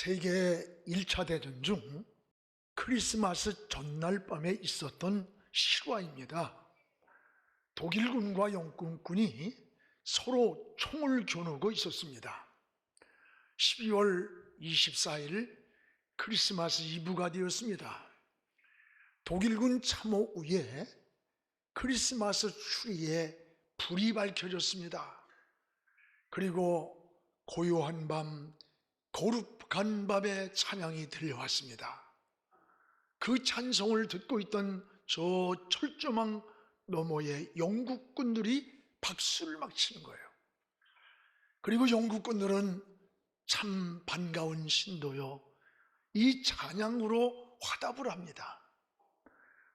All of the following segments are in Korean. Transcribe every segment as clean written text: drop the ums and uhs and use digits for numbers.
세계 1차 대전 중 크리스마스 전날 밤에 있었던 실화입니다. 독일군과 영국군이 서로 총을 겨누고 있었습니다. 12월 24일 크리스마스 이브가 되었습니다. 독일군 참호우에 크리스마스 추리에 불이 밝혀졌습니다. 그리고 고요한 밤, 거룩한 밤의 찬양이 들려왔습니다. 그 찬송을 듣고 있던 저 철조망 너머에 영국군들이 박수를 막 치는 거예요. 그리고 영국군들은 참 반가운 신도요, 이 찬양으로 화답을 합니다.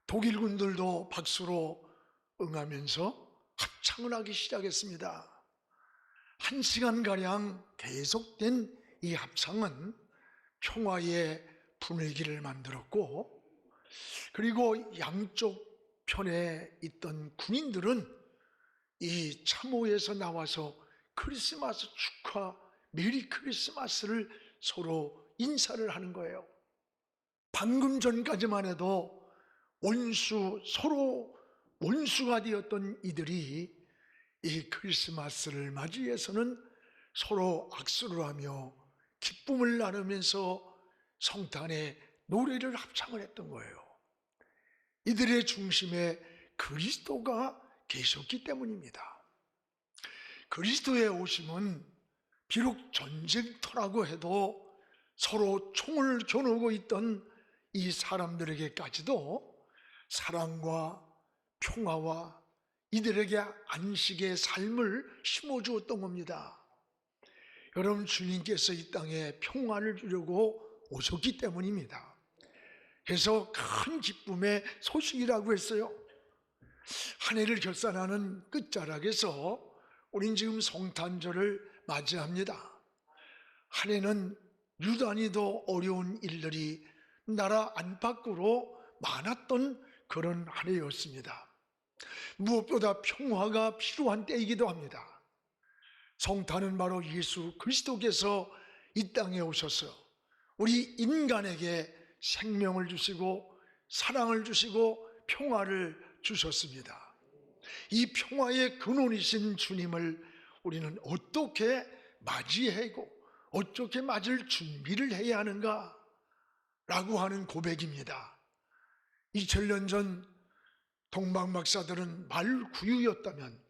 독일군들도 박수로 응하면서 합창을 하기 시작했습니다. 1시간가량 계속된 이 합창은 평화의 분위기를 만들었고, 그리고 양쪽 편에 있던 군인들은 이 참호에서 나와서 크리스마스 축하, 메리 크리스마스를 서로 인사를 하는 거예요. 방금 전까지만 해도 서로 원수가 되었던 이들이 이 크리스마스를 맞이해서는 서로 악수를 하며 기쁨을 나누면서 성탄의 노래를 합창을 했던 거예요. 이들의 중심에 그리스도가 계셨기 때문입니다. 그리스도의 오심은 비록 전쟁터라고 해도 서로 총을 겨누고 있던 이 사람들에게까지도 사랑과 평화와 이들에게 안식의 삶을 심어주었던 겁니다. 여러분, 주님께서 이 땅에 평화를 주려고 오셨기 때문입니다. 그래서 큰 기쁨의 소식이라고 했어요. 한 해를 결산하는 끝자락에서 우린 지금 성탄절을 맞이합니다. 한 해는 유단히도 어려운 일들이 나라 안팎으로 많았던 그런 한 해였습니다. 무엇보다 평화가 필요한 때이기도 합니다. 성탄은 바로 예수 그리스도께서 이 땅에 오셔서 우리 인간에게 생명을 주시고 사랑을 주시고 평화를 주셨습니다. 이 평화의 근원이신 주님을 우리는 어떻게 맞이하고 어떻게 맞을 준비를 해야 하는가 라고 하는 고백입니다. 2000년 전 동방 박사들은 말구유였다면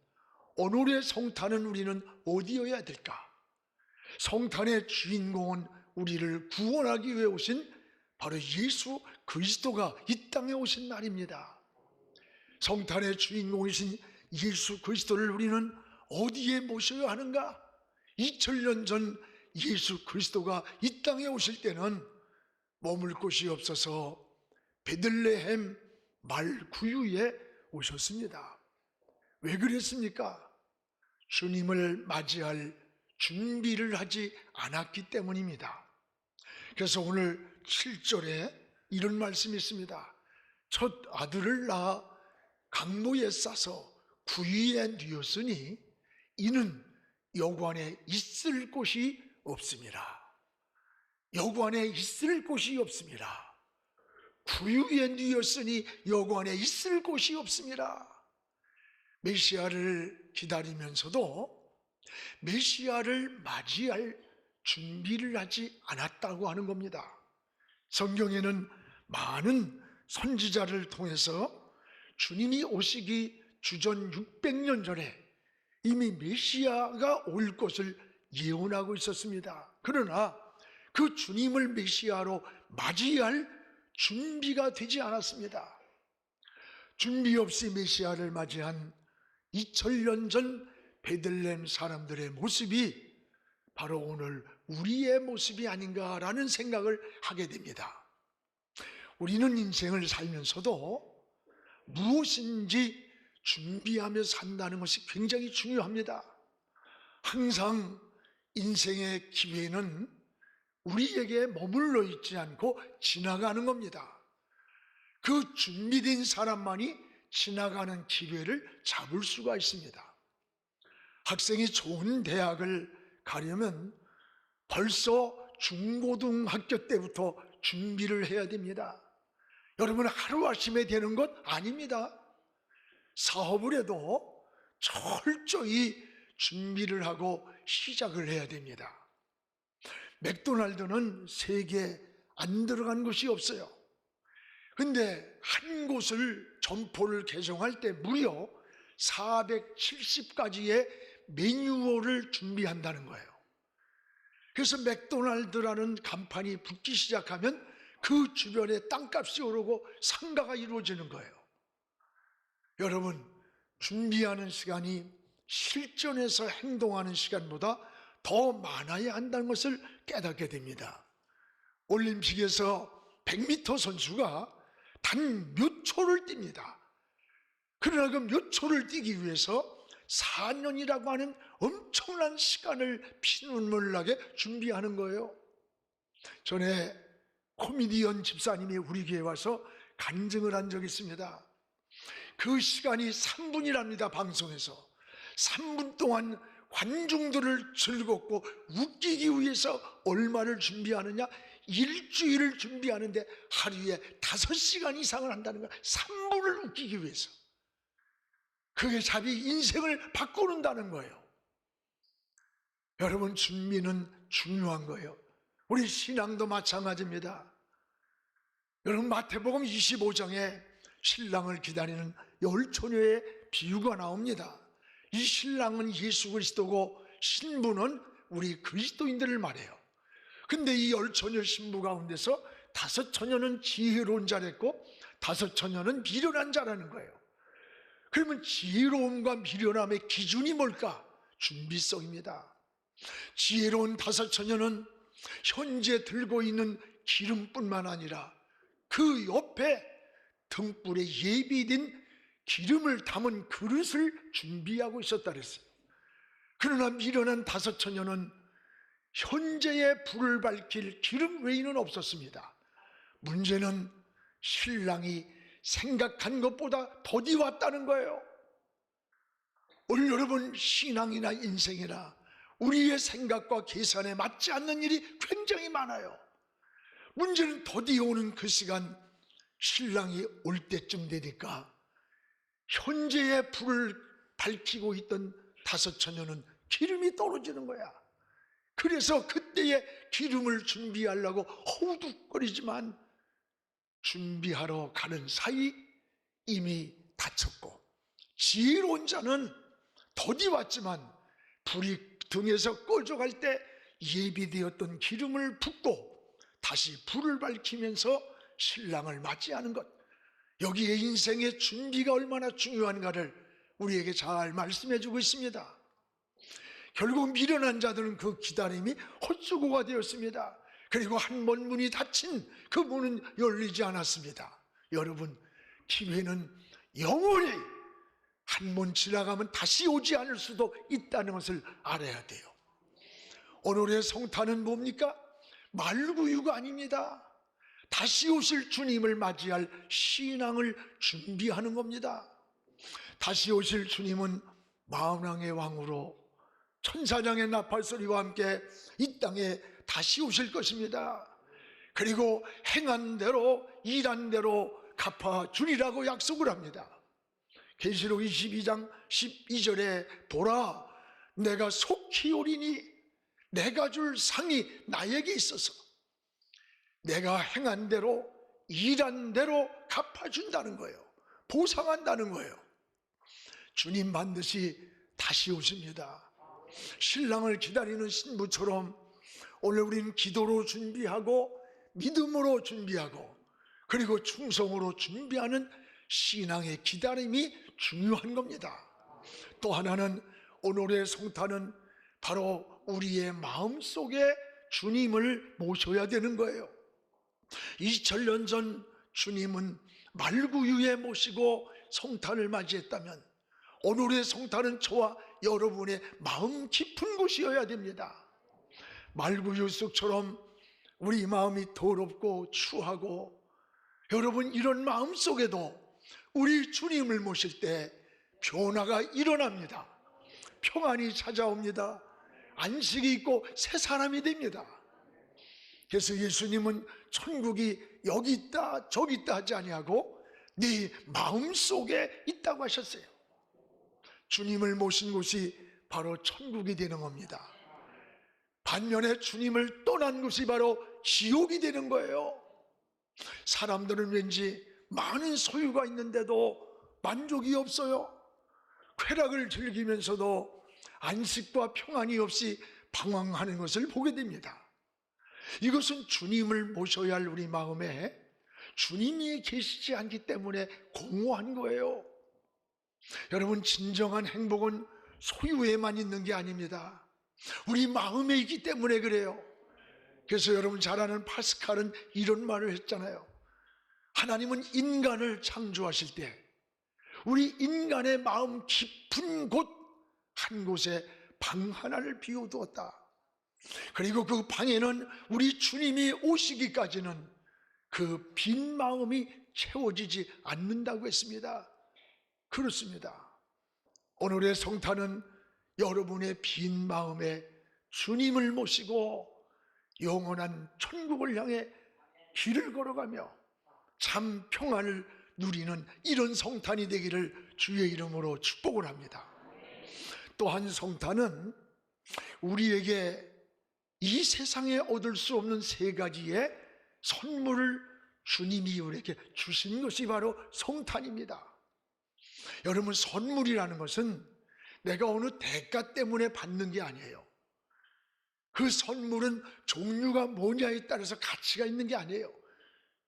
오늘의 성탄은 우리는 어디여야 될까? 성탄의 주인공은 우리를 구원하기 위해 오신 바로 예수 그리스도가 이 땅에 오신 날입니다. 성탄의 주인공이신 예수 그리스도를 우리는 어디에 모셔야 하는가? 2000년 전 예수 그리스도가 이 땅에 오실 때는 머물 곳이 없어서 베들레헴 말구유에 오셨습니다. 왜 그랬습니까? 주님을 맞이할 준비를 하지 않았기 때문입니다. 그래서 오늘 7절에 이런 말씀이 있습니다. 첫 아들을 낳아 강모에 싸서 구유에 뉘었으니 이는 여관에 있을 곳이 없습니다. 여관에 있을 곳이 없습니다. 구유에 뉘었으니 여관에 있을 곳이 없습니다. 메시아를 기다리면서도 메시아를 맞이할 준비를 하지 않았다고 하는 겁니다. 성경에는 많은 선지자를 통해서 주님이 오시기 주전 600년 전에 이미 메시아가 올 것을 예언하고 있었습니다. 그러나 그 주님을 메시아로 맞이할 준비가 되지 않았습니다. 준비 없이 메시아를 맞이한 2000년 전 베들레헴 사람들의 모습이 바로 오늘 우리의 모습이 아닌가라는 생각을 하게 됩니다. 우리는 인생을 살면서도 무엇인지 준비하며 산다는 것이 굉장히 중요합니다. 항상 인생의 기회는 우리에게 머물러 있지 않고 지나가는 겁니다. 그 준비된 사람만이 지나가는 기회를 잡을 수가 있습니다. 학생이 좋은 대학을 가려면 벌써 중고등학교 때부터 준비를 해야 됩니다. 여러분, 하루아침에 되는 것 아닙니다. 사업을 해도 철저히 준비를 하고 시작을 해야 됩니다. 맥도날드는 세계에 안 들어간 곳이 없어요. 근데 한 곳을 점포를 개종할 때 무려 470가지의 매뉴얼을 준비한다는 거예요. 그래서 맥도날드라는 간판이 붙기 시작하면 그 주변에 땅값이 오르고 상가가 이루어지는 거예요. 여러분, 준비하는 시간이 실전에서 행동하는 시간보다 더 많아야 한다는 것을 깨닫게 됩니다. 올림픽에서 100m 선수가 단 몇 초를 뜁니다. 그러나 그 몇 초를 뛰기 위해서 4년이라고 하는 엄청난 시간을 피눈물 나게 준비하는 거예요. 전에 코미디언 집사님이 우리 교회에 와서 간증을 한 적이 있습니다. 그 시간이 3분이랍니다. 방송에서 3분 동안 관중들을 즐겁고 웃기기 위해서 얼마를 준비하느냐? 일주일을 준비하는데 하루에 5시간 이상을 한다는 거야. 3분을 웃기기 위해서. 그게 자기 인생을 바꾸는다는 거예요. 여러분, 준비는 중요한 거예요. 우리 신앙도 마찬가지입니다. 여러분, 마태복음 25장에 신랑을 기다리는 10처녀의 비유가 나옵니다. 이 신랑은 예수 그리스도고 신부는 우리 그리스도인들을 말해요. 근데 이 10처녀 신부 가운데서 5처녀는 지혜로운 자랬고 5처녀는 미련한 자라는 거예요. 그러면 지혜로움과 미련함의 기준이 뭘까? 준비성입니다. 지혜로운 5처녀는 현재 들고 있는 기름뿐만 아니라 그 옆에 등불에 예비된 기름을 담은 그릇을 준비하고 있었다 그랬어요. 그러나 미련한 5처녀는 현재의 불을 밝힐 기름 외에는 없었습니다. 문제는 신랑이 생각한 것보다 더디 왔다는 거예요. 오늘 여러분, 신앙이나 인생이나 우리의 생각과 계산에 맞지 않는 일이 굉장히 많아요. 문제는 더디 오는 그 시간, 신랑이 올 때쯤 되니까 현재의 불을 밝히고 있던 5처녀는 기름이 떨어지는 거야. 그래서 그때의 기름을 준비하려고 허우둑거리지만 준비하러 가는 사이 이미 다쳤고, 지혜로운 자는 더디 왔지만 불이 등에서 꺼져갈 때 예비되었던 기름을 붓고 다시 불을 밝히면서 신랑을 맞이하는 것, 여기에 인생의 준비가 얼마나 중요한가를 우리에게 잘 말씀해 주고 있습니다. 결국 미련한 자들은 그 기다림이 헛수고가 되었습니다. 그리고 한 번 문이 닫힌 그 문은 열리지 않았습니다. 여러분, 기회는 영원히 한 번 지나가면 다시 오지 않을 수도 있다는 것을 알아야 돼요. 오늘의 성탄은 뭡니까? 말구유가 아닙니다. 다시 오실 주님을 맞이할 신앙을 준비하는 겁니다. 다시 오실 주님은 만왕의 왕으로 천사장의 나팔소리와 함께 이 땅에 다시 오실 것입니다. 그리고 행한 대로 일한 대로 갚아주리라고 약속을 합니다. 계시록 22장 12절에 보라, 내가 속히 오리니 내가 줄 상이 나에게 있어서 내가 행한 대로 일한 대로 갚아준다는 거예요. 보상한다는 거예요. 주님 반드시 다시 오십니다. 신랑을 기다리는 신부처럼 오늘 우리는 기도로 준비하고 믿음으로 준비하고 그리고 충성으로 준비하는 신앙의 기다림이 중요한 겁니다. 또 하나는 오늘의 성탄은 바로 우리의 마음속에 주님을 모셔야 되는 거예요. 2000년 전 주님은 말구유에 모시고 성탄을 맞이했다면 오늘의 성탄은 저와 여러분의 마음 깊은 곳이어야 됩니다. 말구유 쑥처럼 우리 마음이 더럽고 추하고, 여러분, 이런 마음 속에도 우리 주님을 모실 때 변화가 일어납니다. 평안이 찾아옵니다. 안식이 있고 새 사람이 됩니다. 그래서 예수님은 천국이 여기 있다 저기 있다 하지 아니하고 네 마음속에 있다고 하셨어요. 주님을 모신 곳이 바로 천국이 되는 겁니다. 반면에 주님을 떠난 곳이 바로 지옥이 되는 거예요. 사람들은 왠지 많은 소유가 있는데도 만족이 없어요. 쾌락을 즐기면서도 안식과 평안이 없이 방황하는 것을 보게 됩니다. 이것은 주님을 모셔야 할 우리 마음에 주님이 계시지 않기 때문에 공허한 거예요. 여러분, 진정한 행복은 소유에만 있는 게 아닙니다. 우리 마음에 있기 때문에 그래요. 그래서 여러분 잘 아는 파스칼은 이런 말을 했잖아요. 하나님은 인간을 창조하실 때 우리 인간의 마음 깊은 곳 한 곳에 방 하나를 비워두었다. 그리고 그 방에는 우리 주님이 오시기까지는 그 빈 마음이 채워지지 않는다고 했습니다. 그렇습니다. 오늘의 성탄은 여러분의 빈 마음에 주님을 모시고 영원한 천국을 향해 길을 걸어가며 참 평안을 누리는 이런 성탄이 되기를 주의 이름으로 축복을 합니다. 또한 성탄은 우리에게 이 세상에 얻을 수 없는 세 가지의 선물을 주님이 우리에게 주신 것이 바로 성탄입니다. 여러분, 선물이라는 것은 내가 어느 대가 때문에 받는 게 아니에요. 그 선물은 종류가 뭐냐에 따라서 가치가 있는 게 아니에요.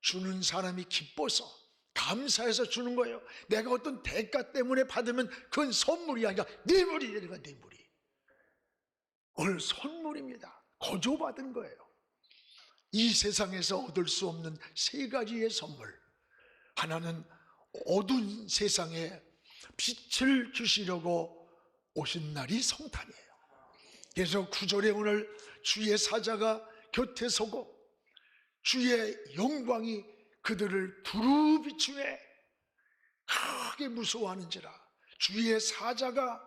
주는 사람이 기뻐서 감사해서 주는 거예요. 내가 어떤 대가 때문에 받으면 그건 선물이 아니라 뇌물이 되는 거야. 뇌물이. 오늘 선물입니다. 거저받은 거예요. 이 세상에서 얻을 수 없는 세 가지의 선물. 하나는 어두운 세상에 빛을 주시려고 오신 날이 성탄이에요. 그래서 9절에 오늘 주의 사자가 곁에 서고 주의 영광이 그들을 두루 비추에 크게 무서워하는지라. 주의 사자가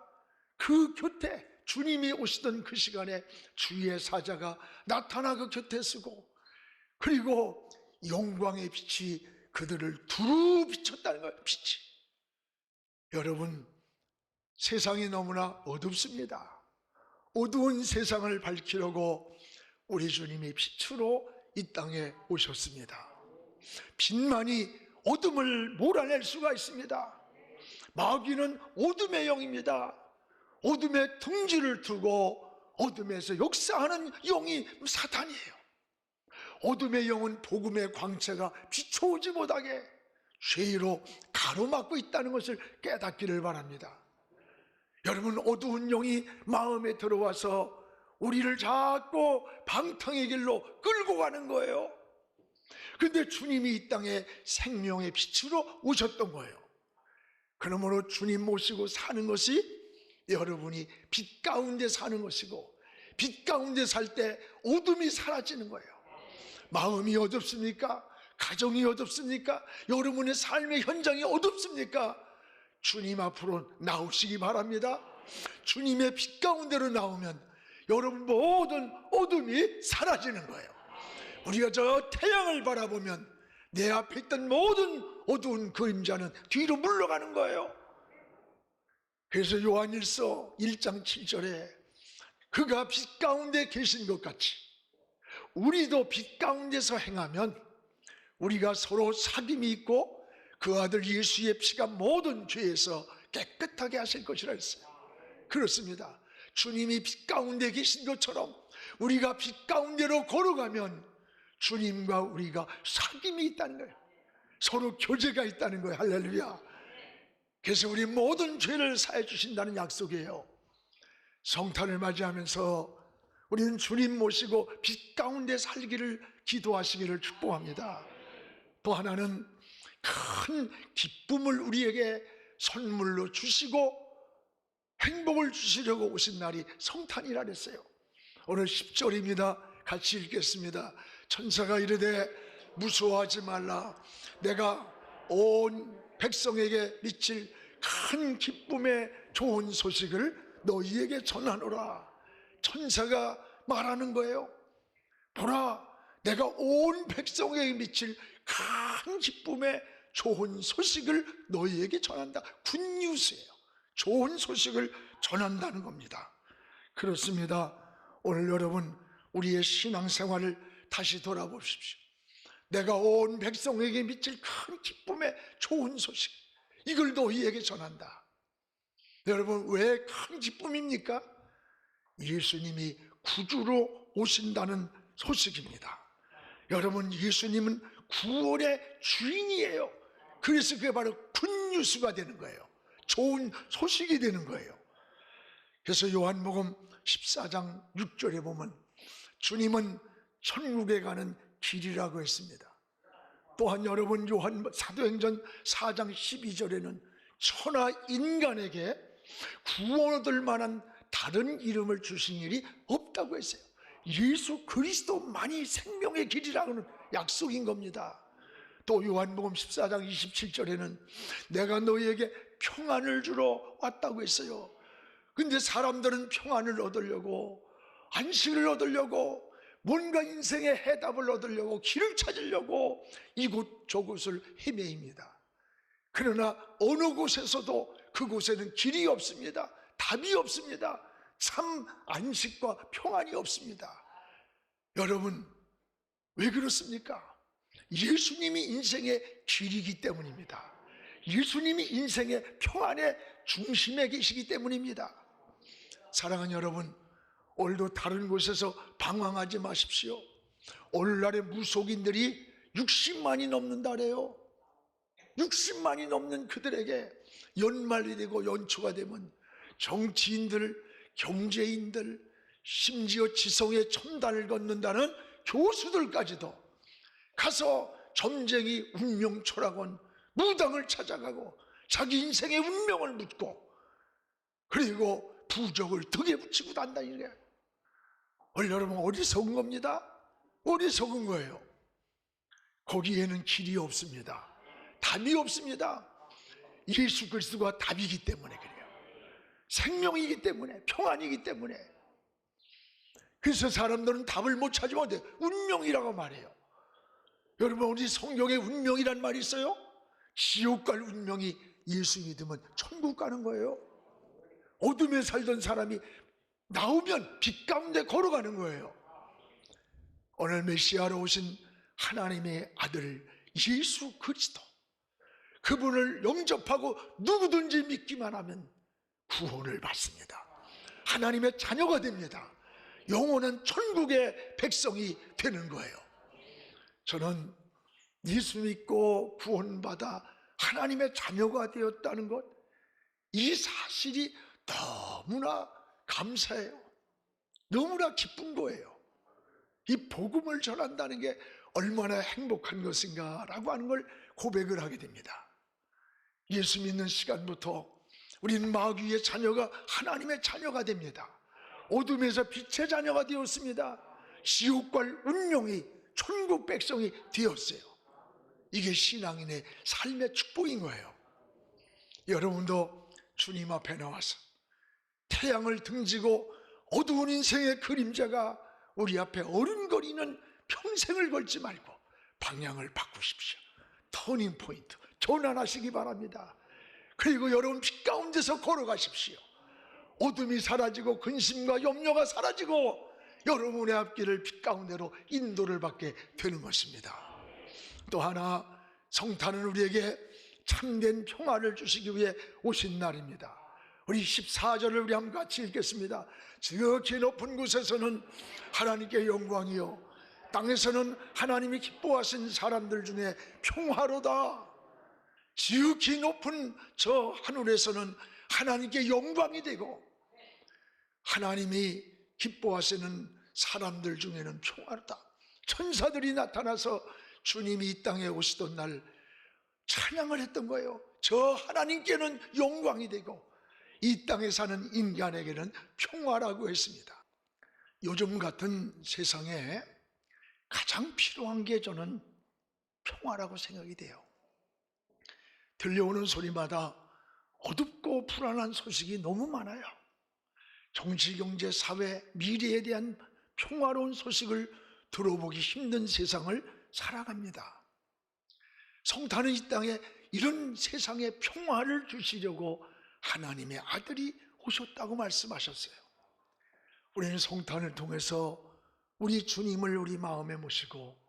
그 곁에, 주님이 오시던 그 시간에 주의 사자가 나타나 그 곁에 서고, 그리고 영광의 빛이 그들을 두루 비췄다는 거예요. 빛이. 여러분, 세상이 너무나 어둡습니다. 어두운 세상을 밝히려고 우리 주님이 빛으로 이 땅에 오셨습니다. 빛만이 어둠을 몰아낼 수가 있습니다. 마귀는 어둠의 영입니다. 어둠에 둥지를 두고 어둠에서 역사하는 영이 사탄이에요. 어둠의 영은 복음의 광채가 비춰오지 못하게 죄로 가로막고 있다는 것을 깨닫기를 바랍니다. 여러분, 어두운 영이 마음에 들어와서 우리를 자꾸 방탕의 길로 끌고 가는 거예요. 그런데 주님이 이 땅에 생명의 빛으로 오셨던 거예요. 그러므로 주님 모시고 사는 것이 여러분이 빛 가운데 사는 것이고, 빛 가운데 살 때 어둠이 사라지는 거예요. 마음이 어둡습니까? 가정이 어둡습니까? 여러분의 삶의 현장이 어둡습니까? 주님 앞으로 나오시기 바랍니다. 주님의 빛 가운데로 나오면 여러분 모든 어둠이 사라지는 거예요. 우리가 저 태양을 바라보면 내 앞에 있던 모든 어두운 그림자는 뒤로 물러가는 거예요. 그래서 요한일서 1장 7절에 그가 빛 가운데 계신 것 같이 우리도 빛 가운데서 행하면 우리가 서로 사귐이 있고 그 아들 예수의 피가 모든 죄에서 깨끗하게 하실 것이라 했어요. 그렇습니다. 주님이 빛 가운데 계신 것처럼 우리가 빛 가운데로 걸어가면 주님과 우리가 사귐이 있다는 거예요. 서로 교제가 있다는 거예요. 할렐루야. 그래서 우리 모든 죄를 사해 주신다는 약속이에요. 성탄을 맞이하면서 우리는 주님 모시고 빛 가운데 살기를 기도하시기를 축복합니다. 또 하나는 큰 기쁨을 우리에게 선물로 주시고 행복을 주시려고 오신 날이 성탄이라 그랬어요. 오늘 10절입니다. 같이 읽겠습니다. 천사가 이르되 무서워하지 말라. 내가 온 백성에게 미칠 큰 기쁨의 좋은 소식을 너희에게 전하노라. 천사가 말하는 거예요. 보라, 내가 온 백성에게 미칠 큰 기쁨의 좋은 소식을 너희에게 전한다. 굿뉴스예요. 좋은 소식을 전한다는 겁니다. 그렇습니다. 오늘 여러분, 우리의 신앙생활을 다시 돌아보십시오. 내가 온 백성에게 미칠 큰 기쁨의 좋은 소식, 이걸 너희에게 전한다. 여러분, 왜 큰 기쁨입니까? 예수님이 구주로 오신다는 소식입니다. 여러분, 예수님은 구원의 주인이에요. 그래서 그게 바로 굿뉴스가 되는 거예요. 좋은 소식이 되는 거예요. 그래서 요한복음 14장 6절에 보면 주님은 천국에 가는 길이라고 했습니다. 또한 여러분, 사도행전 4장 12절에는 천하 인간에게 구원 얻을 만한 다른 이름을 주신 일이 없다고 했어요. 예수 그리스도만이 생명의 길이라는 약속인 겁니다. 또 요한복음 14장 27절에는 내가 너희에게 평안을 주러 왔다고 했어요. 근데 사람들은 평안을 얻으려고, 안식을 얻으려고, 뭔가 인생의 해답을 얻으려고, 길을 찾으려고 이곳 저곳을 헤매입니다. 그러나 어느 곳에서도 그곳에는 길이 없습니다. 답이 없습니다. 참 안식과 평안이 없습니다. 여러분, 왜 그렇습니까? 예수님이 인생의 길이기 때문입니다. 예수님이 인생의 평안의 중심에 계시기 때문입니다. 사랑하는 여러분, 오늘도 다른 곳에서 방황하지 마십시오. 오늘날의 무속인들이 60만이 넘는다래요. 60만이 넘는 그들에게 연말이 되고 연초가 되면 정치인들, 경제인들, 심지어 지성의 첨단을 걷는다는 교수들까지도 가서 점쟁이 운명철학원 무당을 찾아가고 자기 인생의 운명을 묻고, 그리고 부적을 등에 붙이고 단다. 이게 여러분, 어리석은 겁니다. 어리석은 거예요. 거기에는 길이 없습니다. 답이 없습니다. 예수 그리스도가 답이기 때문에 그래요. 생명이기 때문에, 평안이기 때문에. 그래서 사람들은 답을 못 찾으면 돼. 운명이라고 말해요. 여러분, 우리 성경에 운명이란 말이 있어요. 지옥 갈 운명이 예수 믿으면 천국 가는 거예요. 어둠에 살던 사람이 나오면 빛 가운데 걸어가는 거예요. 오늘 메시아로 오신 하나님의 아들 예수 그리스도, 그분을 영접하고 누구든지 믿기만 하면 구원을 받습니다. 하나님의 자녀가 됩니다. 영원한 천국의 백성이 되는 거예요. 저는 예수 믿고 구원받아 하나님의 자녀가 되었다는 것, 이 사실이 너무나 감사해요. 너무나 기쁜 거예요. 이 복음을 전한다는 게 얼마나 행복한 것인가라고 하는 걸 고백을 하게 됩니다. 예수 믿는 시간부터 우리는 마귀의 자녀가 하나님의 자녀가 됩니다. 어둠에서 빛의 자녀가 되었습니다. 지옥 갈 운명이 천국 백성이 되었어요. 이게 신앙인의 삶의 축복인 거예요. 여러분도 주님 앞에 나와서 태양을 등지고 어두운 인생의 그림자가 우리 앞에 어른거리는 평생을 걸지 말고 방향을 바꾸십시오. 터닝 포인트 전환하시기 바랍니다. 그리고 여러분, 빛 가운데서 걸어가십시오. 어둠이 사라지고 근심과 염려가 사라지고 여러분의 앞길을 빛 가운데로 인도를 받게 되는 것입니다. 또 하나, 성탄은 우리에게 참된 평화를 주시기 위해 오신 날입니다. 우리 14절을 우리 한번 같이 읽겠습니다. 지극히 높은 곳에서는 하나님께 영광이요, 땅에서는 하나님이 기뻐하신 사람들 중에 평화로다. 지극히 높은 저 하늘에서는 하나님께 영광이 되고 하나님이 기뻐하시는 사람들 중에는 평화로다. 천사들이 나타나서 주님이 이 땅에 오시던 날 찬양을 했던 거예요. 저 하나님께는 영광이 되고 이 땅에 사는 인간에게는 평화라고 했습니다. 요즘 같은 세상에 가장 필요한 게 저는 평화라고 생각이 돼요. 들려오는 소리마다 어둡고 불안한 소식이 너무 많아요. 정치, 경제, 사회, 미래에 대한 평화로운 소식을 들어보기 힘든 세상을 살아갑니다. 성탄은 이 땅에 이런 세상에 평화를 주시려고 하나님의 아들이 오셨다고 말씀하셨어요. 우리는 성탄을 통해서 우리 주님을 우리 마음에 모시고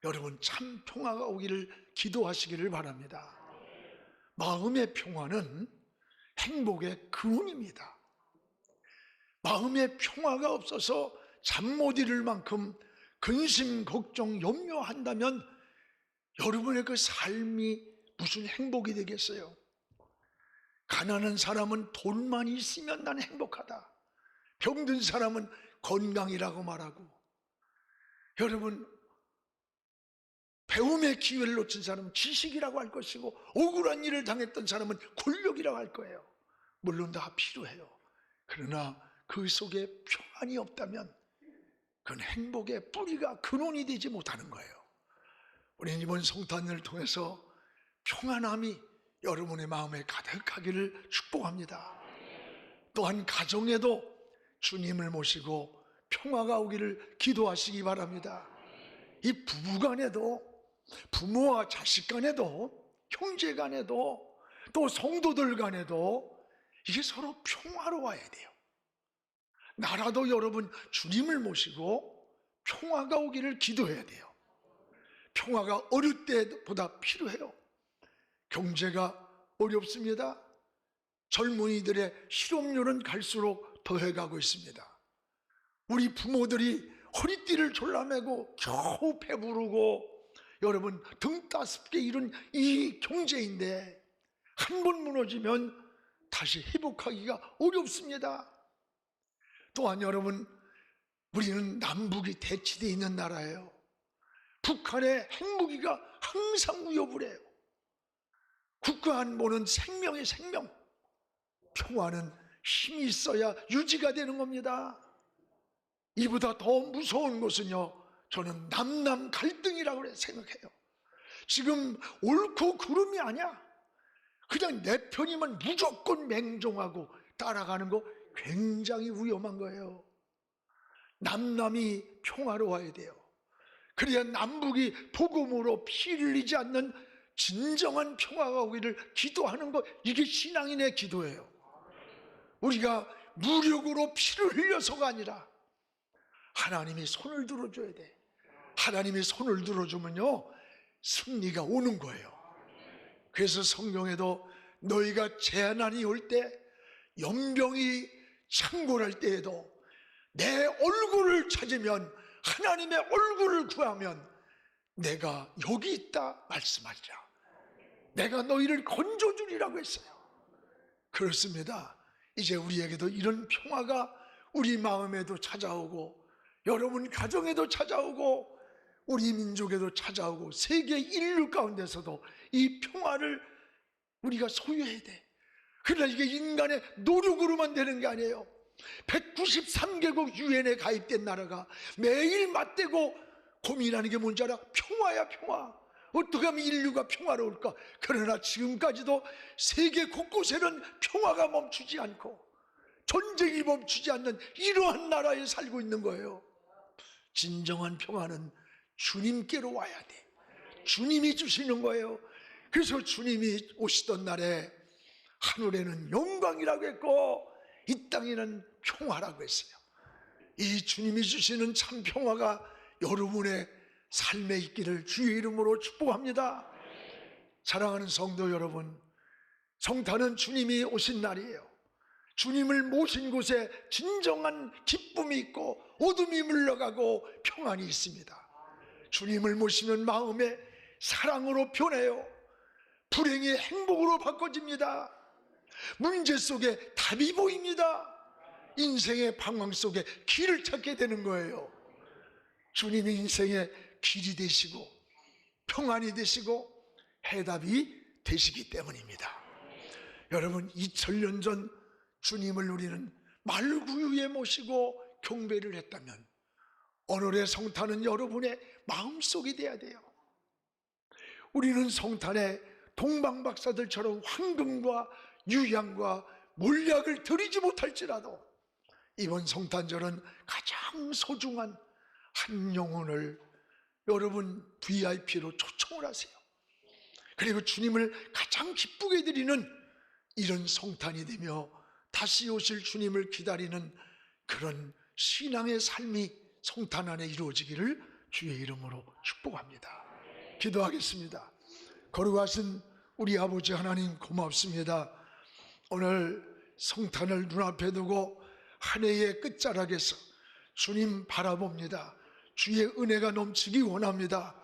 여러분 참 평화가 오기를 기도하시기를 바랍니다. 마음의 평화는 행복의 근원입니다. 마음의 평화가 없어서 잠 못 이룰 만큼 근심, 걱정, 염려한다면 여러분의 그 삶이 무슨 행복이 되겠어요? 가난한 사람은 돈만 있으면 난 행복하다. 병든 사람은 건강이라고 말하고, 여러분 배움의 기회를 놓친 사람은 지식이라고 할 것이고, 억울한 일을 당했던 사람은 권력이라고 할 거예요. 물론 다 필요해요. 그러나 그 속에 평안이 없다면 그건 행복의 뿌리가 근원이 되지 못하는 거예요. 우리는 이번 성탄을 통해서 평안함이 여러분의 마음에 가득하기를 축복합니다. 또한 가정에도 주님을 모시고 평화가 오기를 기도하시기 바랍니다. 이 부부간에도, 부모와 자식 간에도, 형제 간에도, 또 성도들 간에도 이게 서로 평화로워야 돼요. 나라도 여러분 주님을 모시고 평화가 오기를 기도해야 돼요. 평화가 어릴 때보다 필요해요. 경제가 어렵습니다. 젊은이들의 실업률은 갈수록 더해가고 있습니다. 우리 부모들이 허리띠를 졸라매고 겨우 배부르고 여러분 등 따숩게 이룬 이 경제인데 한 번 무너지면 다시 회복하기가 어렵습니다. 또한 여러분, 우리는 남북이 대치되어 있는 나라예요. 북한의 핵무기가 항상 위협을 해요. 국가 안보는 생명의 생명, 평화는 힘이 있어야 유지가 되는 겁니다. 이보다 더 무서운 것은요, 저는 남남 갈등이라고 생각해요. 지금 옳고 그름이 아니야. 그냥 내 편이면 무조건 맹종하고 따라가는 거 굉장히 위험한 거예요. 남남이 평화로워야 돼요. 그래야 남북이 복음으로 피 흘리지 않는 진정한 평화가 오기를 기도하는 것, 이게 신앙인의 기도예요. 우리가 무력으로 피를 흘려서가 아니라 하나님이 손을 들어줘야 돼. 하나님이 손을 들어주면요 승리가 오는 거예요. 그래서 성경에도 너희가 재난이 올 때, 연병이 창궐할 때에도 내 얼굴을 찾으면, 하나님의 얼굴을 구하면 내가 여기 있다 말씀하시라. 내가 너희를 건져주리라고 했어요. 그렇습니다. 이제 우리에게도 이런 평화가 우리 마음에도 찾아오고, 여러분 가정에도 찾아오고, 우리 민족에도 찾아오고, 세계 인류 가운데서도 이 평화를 우리가 소유해야 돼. 그러나 이게 인간의 노력으로만 되는 게 아니에요. 193개국 유엔에 가입된 나라가 매일 맞대고 고민하는 게 뭔지 알아? 평화야, 평화. 어떻게 하면 인류가 평화로울까? 그러나 지금까지도 세계 곳곳에는 평화가 멈추지 않고 전쟁이 멈추지 않는 이러한 나라에 살고 있는 거예요. 진정한 평화는 주님께로 와야 돼. 주님이 주시는 거예요. 그래서 주님이 오시던 날에 하늘에는 영광이라고 했고 이 땅에는 평화라고 했어요. 이 주님이 주시는 참 평화가 여러분의 삶에 있기를 주의 이름으로 축복합니다. 사랑하는 성도 여러분, 성탄은 주님이 오신 날이에요. 주님을 모신 곳에 진정한 기쁨이 있고 어둠이 물러가고 평안이 있습니다. 주님을 모시면 마음에 사랑으로 변해요. 불행이 행복으로 바꿔집니다. 문제 속에 답이 보입니다. 인생의 방황 속에 길을 찾게 되는 거예요. 주님이 인생의 길이 되시고 평안이 되시고 해답이 되시기 때문입니다. 여러분, 2000년 전 주님을 우리는 말구유에 모시고 경배를 했다면 오늘의 성탄은 여러분의 마음속이 돼야 돼요. 우리는 성탄에 동방박사들처럼 황금과 유향과 몰약을 드리지 못할지라도 이번 성탄절은 가장 소중한 한 영혼을 여러분 VIP로 초청을 하세요. 그리고 주님을 가장 기쁘게 드리는 이런 성탄이 되며 다시 오실 주님을 기다리는 그런 신앙의 삶이 성탄 안에 이루어지기를 주의 이름으로 축복합니다. 기도하겠습니다. 거룩하신 우리 아버지 하나님, 고맙습니다. 오늘 성탄을 눈앞에 두고 한 해의 끝자락에서 주님 바라봅니다. 주의 은혜가 넘치기 원합니다.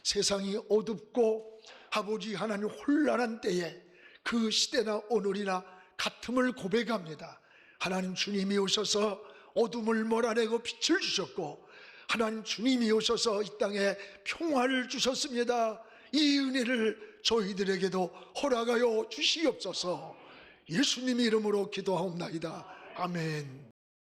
세상이 어둡고 아버지 하나님 혼란한 때에 그 시대나 오늘이나 같음을 고백합니다. 하나님 주님이 오셔서 어둠을 몰아내고 빛을 주셨고, 하나님 주님이 오셔서 이 땅에 평화를 주셨습니다. 이 은혜를 저희들에게도 허락하여 주시옵소서. 예수님의 이름으로 기도하옵나이다. 아멘.